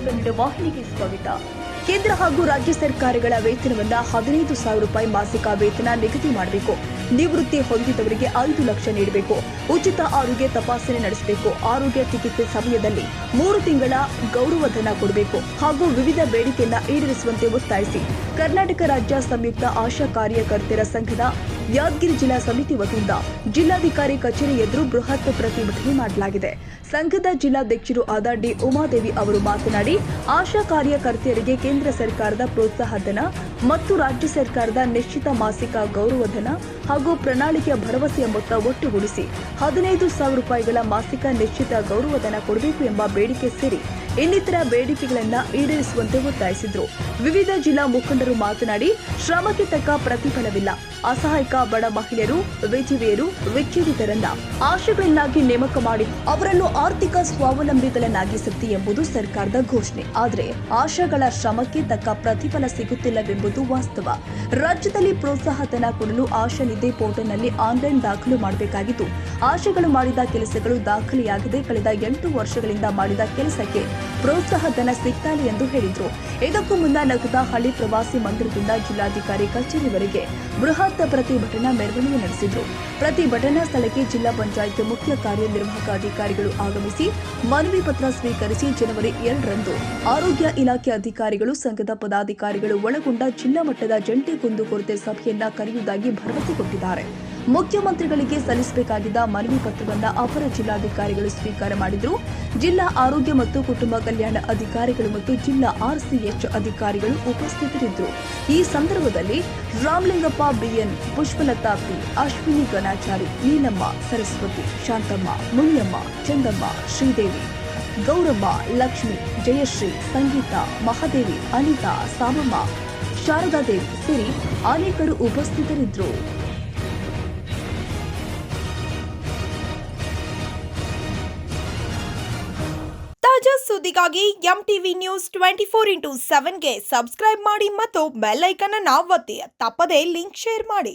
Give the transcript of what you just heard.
ಕನ್ನಡ ವಾಹಿನಿಗೆ ಸ್ವಾಗತ. ಕೇಂದ್ರ ಹಾಗೂ ರಾಜ್ಯ ಸರ್ಕಾರಗಳ ವೇತನವನ್ನ 15,000 ರೂಪಾಯಿ ಮಾಸಿಕ ವೇತನ ನಿಗದಿ ಮಾಡಬೇಕು. ನಿವೃತ್ತಿ ಹೊಂದಿದವರಿಗೆ 5 ಲಕ್ಷ ನೀಡಬೇಕು. ಉಚಿತ ಆರೋಗ್ಯ ತಪಾಸಣೆ ನಡೆಸಬೇಕು. ಆರೋಗ್ಯ ಚಿಕಿತ್ಸೆ ಸಮಯದಲ್ಲಿ 3 ತಿಂಗಳ ಗೌರವಧನ ಕೊಡಬೇಕು ಹಾಗೂ ವಿವಿಧ ಬೇಡಿಕೆಯನ್ನ ಈಡೇರಿಸುವಂತೆ ಒತ್ತಾಯಿಸಿ ಕರ್ನಾಟಕ ರಾಜ್ಯ ಸಂಯುಕ್ತ ಆಶಾ ಕಾರ್ಯಕರ್ತೆಯರ ಸಂಘದ ಯಾದಗಿರಿ ಜಿಲ್ಲಾ ಸಮಿತಿ ವತಿಯಿಂದ ಜಿಲ್ಲಾಧಿಕಾರಿ ಕಚೇರಿ ಎದುರು ಬೃಹತ್ ಪ್ರತಿಭಟನೆ ಮಾಡಲಾಗಿದೆ. ಸಂಘದ ಜಿಲ್ಲಾಧ್ಯಕ್ಷರು ಆದ ಡಿ ಉಮಾದೇವಿ ಅವರು ಮಾತನಾಡಿ, ಆಶಾ ಕಾರ್ಯಕರ್ತೆಯರಿಗೆ ಕೇಂದ್ರ ಸರ್ಕಾರದ ಪ್ರೋತ್ಸಾಹಧನ ಮತ್ತು ರಾಜ್ಯ ಸರ್ಕಾರದ ನಿಶ್ಚಿತ ಮಾಸಿಕ ಗೌರವಧನ ಹಾಗೂ ಪ್ರಣಾಳಿಕೆಯ ಭರವಸೆಯ ಮೊತ್ತ ಒಟ್ಟುಗೂಡಿಸಿ 15,000 ರೂಪಾಯಿಗಳ ಮಾಸಿಕ ನಿಶ್ಚಿತ ಗೌರವಧನ ಕೊಡಬೇಕು ಎಂಬ ಬೇಡಿಕೆ ಸೇರಿ ಇನ್ನಿತರ ಬೇಡಿಕೆಗಳನ್ನು ಈಡೇರಿಸುವಂತೆ ಒತ್ತಾಯಿಸಿದರು. ವಿವಿಧ ಜಿಲ್ಲಾ ಮುಖಂಡರು ಮಾತನಾಡಿ, ಶ್ರಮಕ್ಕೆ ತಕ್ಕ ಪ್ರತಿಫಲವಿಲ್ಲ. ಅಸಹಾಯಕ ಬಡ ಮಹಿಳೆಯರು, ವಿಧವೆಯರು, ವಿಚ್ಛೇದಿತರನ್ನ ಆಶೆಗಳನ್ನಾಗಿ ನೇಮಕ ಮಾಡಿ ಅವರನ್ನು ಆರ್ಥಿಕ ಸ್ವಾವಲಂಬಿಗಳನ್ನಾಗಿಸುತ್ತೆ ಎಂಬುದು ಸರ್ಕಾರದ ಘೋಷಣೆ. ಆದರೆ ಆಶಾಗಳ ಶ್ರಮಕ್ಕೆ ತಕ್ಕ ಪ್ರತಿಫಲ ಸಿಗುತ್ತಿಲ್ಲವೆಂಬುದು ವಾಸ್ತವ. ರಾಜ್ಯದಲ್ಲಿ ಪ್ರೋತ್ಸಾಹಧನ ಕೊಡಲು ಆಶಾ ನಿಧಿ ಪೋರ್ಟಲ್ನಲ್ಲಿ ಆನ್ಲೈನ್ ದಾಖಲು ಮಾಡಬೇಕಾಗಿದ್ದು, ಆಶಾಗಳು ಮಾಡಿದ ಕೆಲಸಗಳು ದಾಖಲೆಯಾಗದೆ ಕಳೆದ 8 ವರ್ಷಗಳಿಂದ ಮಾಡಿದ ಕೆಲಸಕ್ಕೆ ಪ್ರೋತ್ಸಾಹಧನ ಸಿಗ್ತಾ ಇಲ್ಲ ಎಂದು ಹೇಳಿದರು. ಇದಕ್ಕೂ ಮುನ್ನ ನಗರದ ಪ್ರವಾಸಿ ಮಂದಿರದಿಂದ ಜಿಲ್ಲಾಧಿಕಾರಿ ಕಚೇರಿವರೆಗೆ ಬೃಹತ್ ಪ್ರತಿಭಟನಾ ಮೆರವಣಿಗೆ ನಡೆಸಿದರು. ಪ್ರತಿಭಟನಾ ಸ್ಥಳಕ್ಕೆ ಜಿಲ್ಲಾ ಪಂಚಾಯತ್ ಮುಖ್ಯ ಕಾರ್ಯನಿರ್ವಾಹಕ ಅಧಿಕಾರಿಗಳು ಆಗಮಿಸಿ ಮನವಿ ಪತ್ರ ಸ್ವೀಕರಿಸಿ ಜನವರಿ 2 ರಂದು ಆರೋಗ್ಯ ಇಲಾಖೆ ಅಧಿಕಾರಿಗಳು, ಸಂಘದ ಪದಾಧಿಕಾರಿಗಳು ಒಳಗೊಂಡ ಜಿಲ್ಲಾ ಮಟ್ಟದ ಜಂಟಿ ಕುಂದುಕೊರತೆ ಸಭೆಯನ್ನ ಕರೆಯುವುದಾಗಿ ಭರವಸೆ ಕೊಟ್ಟಿದ್ದಾರೆ. ಮುಖ್ಯಮಂತ್ರಿಗಳಿಗೆ ಸಲ್ಲಿಸಬೇಕಾಗಿದ್ದ ಮನವಿ ಪತ್ರವನ್ನು ಅಪರ ಜಿಲ್ಲಾಧಿಕಾರಿಗಳು ಸ್ವೀಕಾರ ಮಾಡಿದರು. ಜಿಲ್ಲಾ ಆರೋಗ್ಯ ಮತ್ತು ಕುಟುಂಬ ಕಲ್ಯಾಣ ಅಧಿಕಾರಿಗಳು ಮತ್ತು ಜಿಲ್ಲಾ ಆರ್ಸಿಎಚ್ ಅಧಿಕಾರಿಗಳು ಉಪಸ್ಥಿತರಿದ್ದರು. ಈ ಸಂದರ್ಭದಲ್ಲಿ ರಾಮಲಿಂಗಪ್ಪ ಬಿಎನ್, ಪುಷ್ಪಲತಾ ಪಿ, ಅಶ್ವಿನಿ ಗಣಾಚಾರಿ, ನೀಲಮ್ಮ, ಸರಸ್ವತಿ, ಶಾಂತಮ್ಮ, ಮುನಿಯಮ್ಮ, ಚಂದಮ್ಮ, ಶ್ರೀದೇವಿ, ಗೌರಮ್ಮ, ಲಕ್ಷ್ಮಿ, ಜಯಶ್ರೀ, ಸಂಗೀತ, ಮಹಾದೇವಿ, ಅನಿತಾ, ಸಾಮಮ್ಮ, ಶಾರದಾದೇವಿ ಸೇರಿ ಅನೇಕರು ಉಪಸ್ಥಿತರಿದ್ದರು. ತಾಜಾ ಸುದ್ದಿಗಾಗಿ ಎಂಟಿವಿ ನ್ಯೂಸ್ 24x7ಗೆ ಸಬ್ಸ್ಕ್ರೈಬ್ ಮಾಡಿ ಮತ್ತು ಬೆಲ್ ಐಕಾನ್ ಅನ್ನು ಒತ್ತಿ. ತಪ್ಪದೇ ಲಿಂಕ್ ಶೇರ್ ಮಾಡಿ.